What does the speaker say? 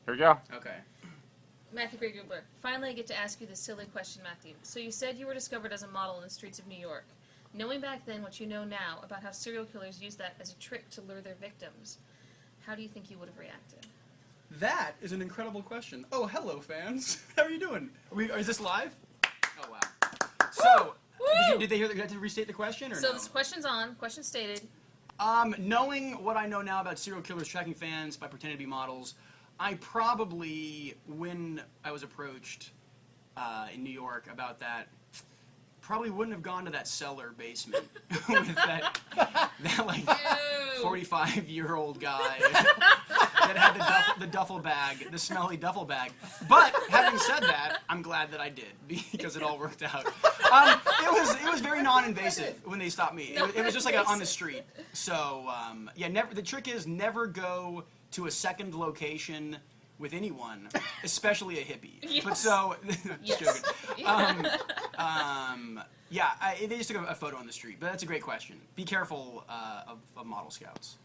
Here we go. Okay. Matthew Gray Gubler. Finally, I get to ask you this silly question, Matthew. So you said you were discovered as a model in the streets of New York. Knowing back then what you know now about how serial killers use that as a trick to lure their victims, how do you think you would have reacted? That is an incredible question. Oh, hello, fans. How are you doing? Is this live? Oh, wow. So, did they hear? Did I restate the question, or So no? this question's on. Question stated. Knowing what I know now about serial killers tracking fans by pretending to be models, I probably, when I was approached in New York about that, probably wouldn't have gone to that cellar basement with that like 45-year-old guy that had the duffel bag, the smelly duffel bag. But having said that, I'm glad that I did because it all worked out. It was very non-invasive when they stopped me. It was just like on the street. So yeah, never. The trick is never go to a second location with anyone, especially a hippie. Yes. But so, just Yes. joking. Yeah, they just took a photo on the street, but that's a great question. Be careful of model scouts.